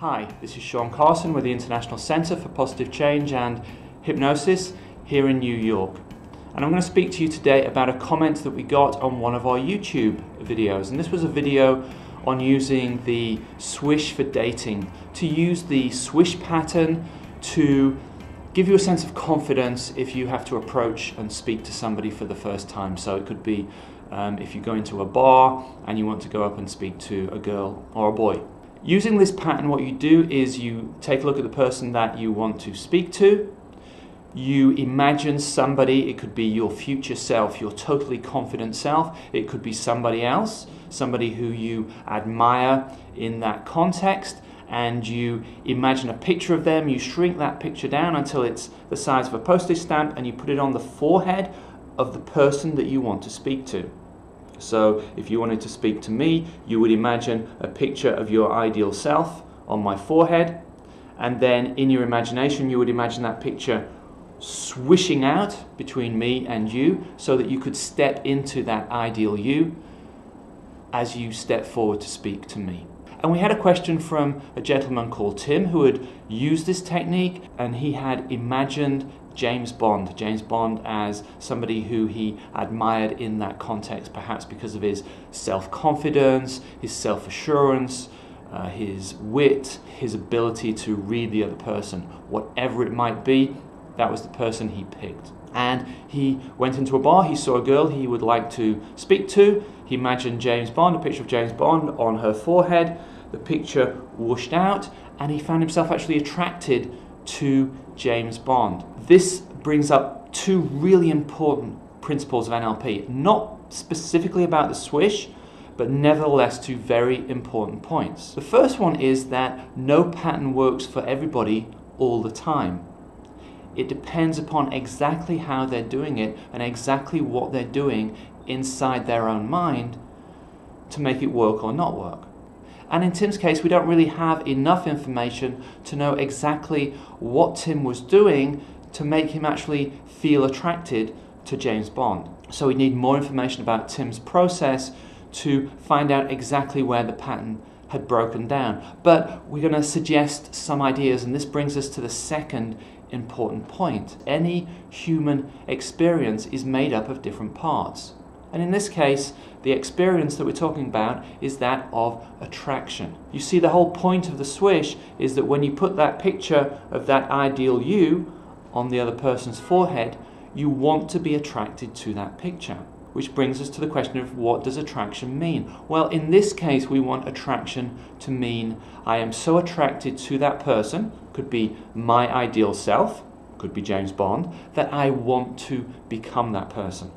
Hi, this is Shawn Carson with the International Center for Positive Change and Hypnosis here in New York. And I'm going to speak to you today about a comment that we got on one of our YouTube videos. And this was a video on using the swish for dating, to use the swish pattern to give you a sense of confidence if you have to approach and speak to somebody for the first time. So it could be if you go into a bar and you want to go up and speak to a girl or a boy. Using this pattern, what you do is you take a look at the person that you want to speak to. You imagine somebody, it could be your future self, your totally confident self. It could be somebody else, somebody who you admire in that context, and you imagine a picture of them. You shrink that picture down until it's the size of a postage stamp, and you put it on the forehead of the person that you want to speak to. So if you wanted to speak to me, you would imagine a picture of your ideal self on my forehead, and then in your imagination you would imagine that picture swishing out between me and you so that you could step into that ideal you as you step forward to speak to me. And we had a question from a gentleman called Tim who had used this technique, and he had imagined James Bond as somebody who he admired in that context, perhaps because of his self-confidence, his self-assurance, his wit, his ability to read the other person. Whatever it might be, that was the person he picked. And he went into a bar, he saw a girl he would like to speak to, he imagined James Bond, a picture of James Bond on her forehead, the picture whooshed out, and he found himself actually attracted to James Bond. This brings up two really important principles of NLP, not specifically about the swish, but nevertheless two very important points. The first one is that no pattern works for everybody all the time. It depends upon exactly how they're doing it and exactly what they're doing inside their own mind to make it work or not work. And in Tim's case, we don't really have enough information to know exactly what Tim was doing to make him actually feel attracted to James Bond. So we need more information about Tim's process to find out exactly where the pattern had broken down. But we're going to suggest some ideas, and this brings us to the second important point. Any human experience is made up of different parts. And in this case, the experience that we're talking about is that of attraction. You see, the whole point of the swish is that when you put that picture of that ideal you on the other person's forehead, you want to be attracted to that picture. Which brings us to the question of, what does attraction mean? Well, in this case, we want attraction to mean I am so attracted to that person, could be my ideal self, could be James Bond, that I want to become that person.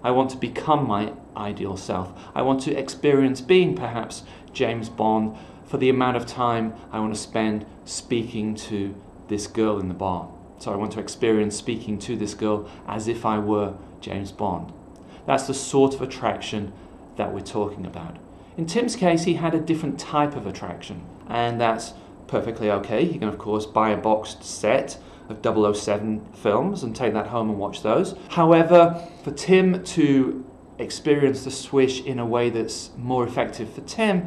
I want to become my ideal self. I want to experience being perhaps James Bond for the amount of time I want to spend speaking to this girl in the bar. So I want to experience speaking to this girl as if I were James Bond. That's the sort of attraction that we're talking about. In Tim's case, he had a different type of attraction, and that's perfectly okay. You can, of course, buy a boxed set of 007 films and take that home and watch those. However, for Tim to experience the swish in a way that's more effective for Tim,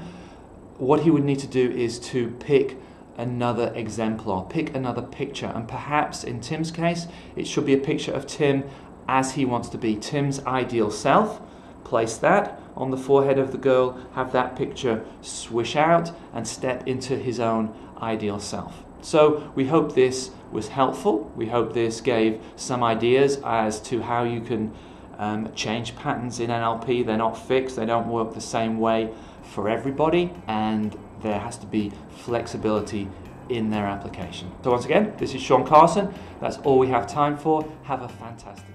what he would need to do is to pick another exemplar, pick another picture, and perhaps in Tim's case, it should be a picture of Tim as he wants to be, Tim's ideal self. Place that on the forehead of the girl, have that picture swish out, and step into his own ideal self. So we hope this was helpful. We hope this gave some ideas as to how you can change patterns in NLP. They're not fixed, they don't work the same way for everybody, and there has to be flexibility in their application. So once again, this is Shawn Carson. That's all we have time for. Have a fantastic day.